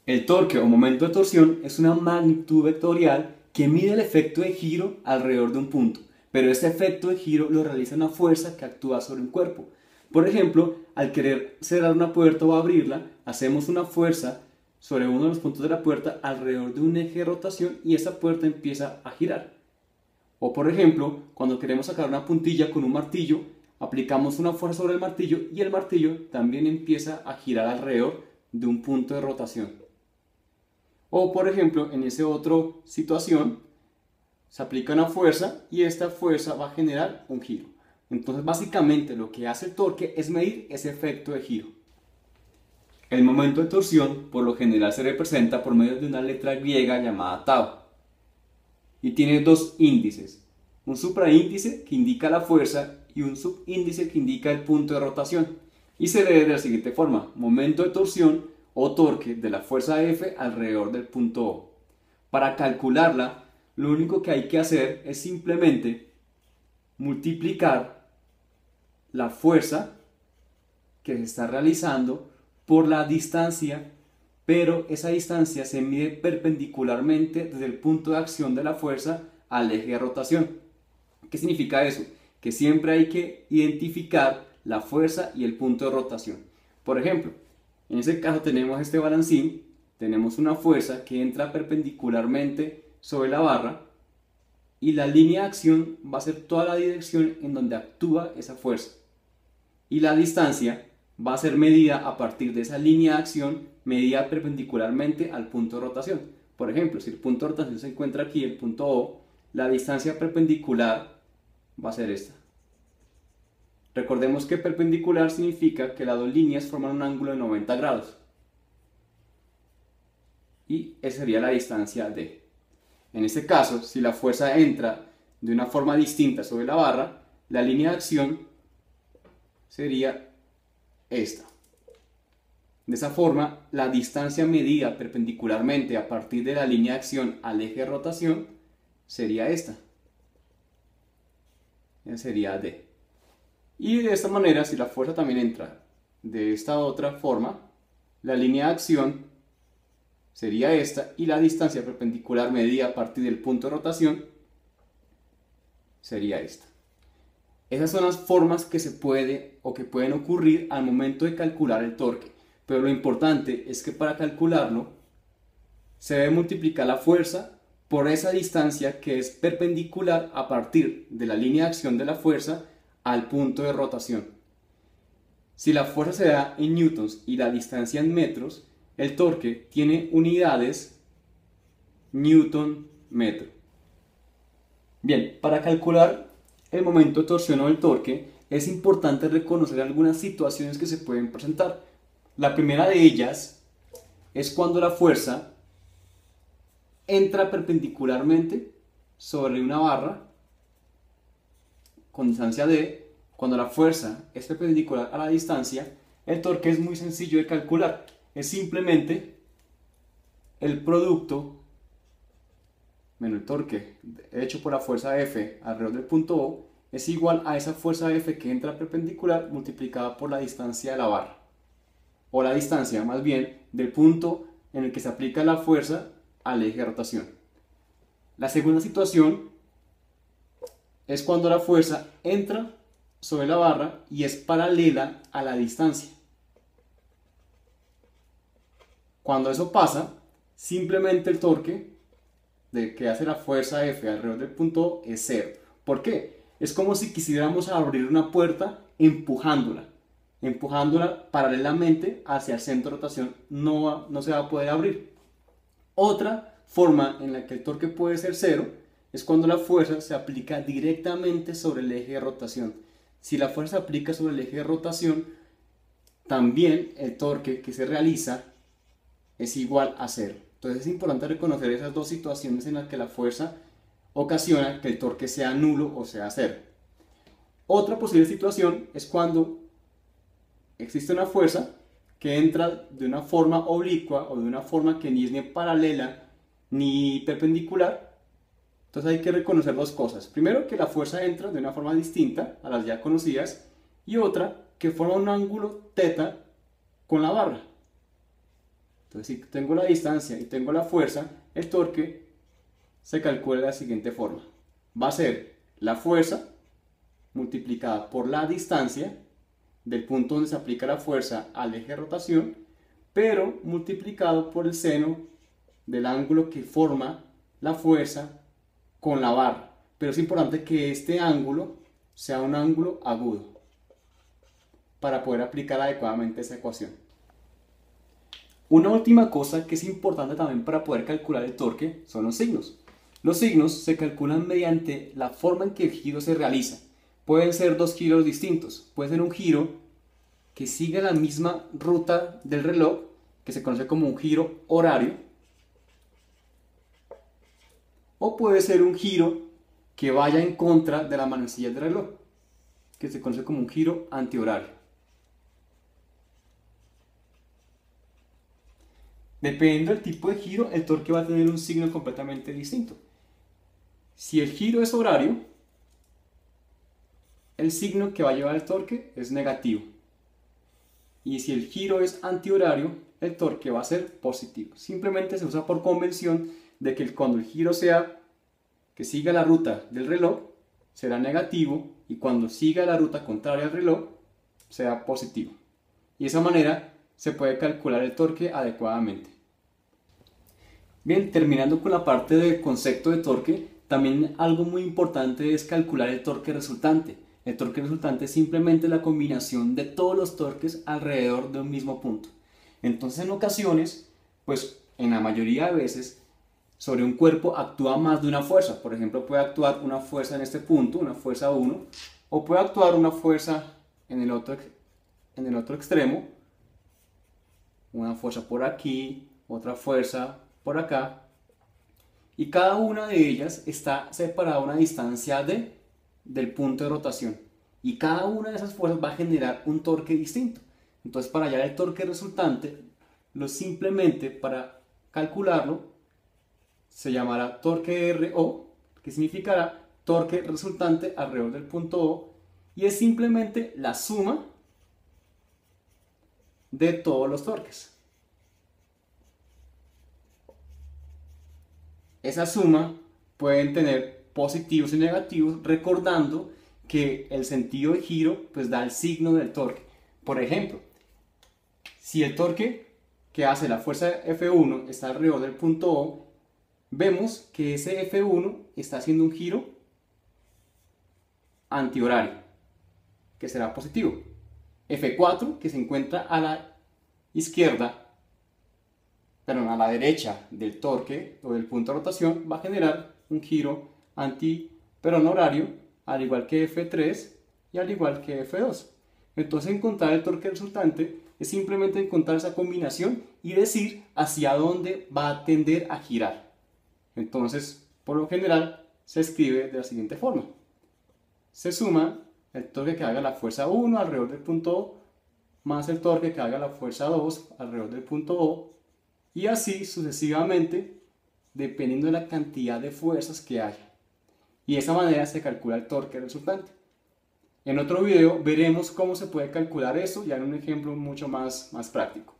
El torque o momento de torsión es una magnitud vectorial que mide el efecto de giro alrededor de un punto, pero este efecto de giro lo realiza una fuerza que actúa sobre un cuerpo. Por ejemplo, al querer cerrar una puerta o abrirla, hacemos una fuerza sobre uno de los puntos de la puerta alrededor de un eje de rotación y esa puerta empieza a girar. O por ejemplo, cuando queremos sacar una puntilla con un martillo, aplicamos una fuerza sobre el martillo y el martillo también empieza a girar alrededor de un punto de rotación. O por ejemplo, en esa otra situación, se aplica una fuerza y esta fuerza va a generar un giro. Entonces básicamente lo que hace el torque es medir ese efecto de giro. El momento de torsión por lo general se representa por medio de una letra griega llamada tau y tiene dos índices, un supraíndice que indica la fuerza y un subíndice que indica el punto de rotación, y se lee de la siguiente forma: momento de torsión o torque de la fuerza F alrededor del punto O. Para calcularla, lo único que hay que hacer es simplemente multiplicar la fuerza que se está realizando por la distancia, pero esa distancia se mide perpendicularmente desde el punto de acción de la fuerza al eje de rotación. ¿Qué significa eso? Que siempre hay que identificar la fuerza y el punto de rotación. Por ejemplo, en ese caso tenemos este balancín, tenemos una fuerza que entra perpendicularmente sobre la barra y la línea de acción va a ser toda la dirección en donde actúa esa fuerza. Y la distancia va a ser medida a partir de esa línea de acción medida perpendicularmente al punto de rotación. Por ejemplo, si el punto de rotación se encuentra aquí, el punto O, la distancia perpendicular va a ser esta. Recordemos que perpendicular significa que las dos líneas forman un ángulo de 90 grados. Y esa sería la distancia D. En este caso, si la fuerza entra de una forma distinta sobre la barra, la línea de acción sería esta. De esa forma, la distancia medida perpendicularmente a partir de la línea de acción al eje de rotación sería esta. Esa sería D. Y de esta manera, si la fuerza también entra de esta otra forma, la línea de acción sería esta y la distancia perpendicular medida a partir del punto de rotación sería esta. Esas son las formas que se puede o que pueden ocurrir al momento de calcular el torque, pero lo importante es que para calcularlo se debe multiplicar la fuerza por esa distancia que es perpendicular a partir de la línea de acción de la fuerza al punto de rotación. Si la fuerza se da en newtons y la distancia en metros, el torque tiene unidades newton-metro. Bien, para calcular el momento de torsión o el torque es importante reconocer algunas situaciones que se pueden presentar. La primera de ellas es cuando la fuerza entra perpendicularmente sobre una barra con distancia D. Cuando la fuerza es perpendicular a la distancia, el torque es muy sencillo de calcular. Es simplemente el producto menos el torque hecho por la fuerza F alrededor del punto O es igual a esa fuerza F que entra perpendicular multiplicada por la distancia de la barra, o la distancia más bien del punto en el que se aplica la fuerza al eje de rotación. La segunda situación es cuando la fuerza entra sobre la barra y es paralela a la distancia. Cuando eso pasa, simplemente el torque que hace la fuerza F alrededor del punto O es cero. ¿Por qué? Es como si quisiéramos abrir una puerta empujándola paralelamente hacia el centro de rotación. No se va a poder abrir. Otra forma en la que el torque puede ser cero es cuando la fuerza se aplica directamente sobre el eje de rotación. Si la fuerza se aplica sobre el eje de rotación, también el torque que se realiza es igual a cero. Entonces es importante reconocer esas dos situaciones en las que la fuerza ocasiona que el torque sea nulo o sea cero. Otra posible situación es cuando existe una fuerza que entra de una forma oblicua o de una forma que ni es ni paralela ni perpendicular. Entonces hay que reconocer dos cosas. Primero, que la fuerza entra de una forma distinta a las ya conocidas, y otra, que forma un ángulo θ con la barra. Entonces, si tengo la distancia y tengo la fuerza, el torque se calcula de la siguiente forma. Va a ser la fuerza multiplicada por la distancia del punto donde se aplica la fuerza al eje de rotación, pero multiplicado por el seno del ángulo que forma la fuerza con la barra. Pero es importante que este ángulo sea un ángulo agudo para poder aplicar adecuadamente esa ecuación. Una última cosa que es importante también para poder calcular el torque son los signos. Los signos se calculan mediante la forma en que el giro se realiza. Pueden ser dos giros distintos. Puede ser un giro que siga la misma ruta del reloj, que se conoce como un giro horario. O puede ser un giro que vaya en contra de la manecilla del reloj, que se conoce como un giro antihorario. Dependiendo del tipo de giro, el torque va a tener un signo completamente distinto. Si el giro es horario, el signo que va a llevar el torque es negativo. Y si el giro es antihorario, el torque va a ser positivo. Simplemente se usa por convención de que cuando el giro sea que siga la ruta del reloj, será negativo, y cuando siga la ruta contraria al reloj, será positivo. Y de esa manera se puede calcular el torque adecuadamente. Bien, terminando con la parte del concepto de torque, también algo muy importante es calcular el torque resultante. El torque resultante es simplemente la combinación de todos los torques alrededor de un mismo punto. Entonces, en ocasiones, pues en la mayoría de veces, sobre un cuerpo actúa más de una fuerza. Por ejemplo, puede actuar una fuerza en este punto, una fuerza 1, o puede actuar una fuerza en el otro extremo, una fuerza por aquí, otra fuerza por acá, y cada una de ellas está separada a una distancia del punto de rotación, y cada una de esas fuerzas va a generar un torque distinto. Entonces, para hallar el torque resultante, simplemente para calcularlo se llamará torque RO, que significará torque resultante alrededor del punto O, y es simplemente la suma de todos los torques. Esa suma pueden tener positivos y negativos, recordando que el sentido de giro pues da el signo del torque. Por ejemplo, si el torque que hace la fuerza F1 está alrededor del punto O, vemos que ese F1 está haciendo un giro antihorario, que será positivo. F4, que se encuentra a la izquierda, perdón, a la derecha del torque o del punto de rotación, va a generar un giro horario, al igual que F3 y al igual que F2. Entonces, encontrar el torque resultante es simplemente encontrar esa combinación y decir hacia dónde va a tender a girar. Entonces, por lo general, se escribe de la siguiente forma. Se suma el torque que haga la fuerza 1 alrededor del punto O, más el torque que haga la fuerza 2 alrededor del punto O, y así sucesivamente, dependiendo de la cantidad de fuerzas que haya. Y de esa manera se calcula el torque resultante. En otro video veremos cómo se puede calcular eso, ya en un ejemplo mucho más práctico.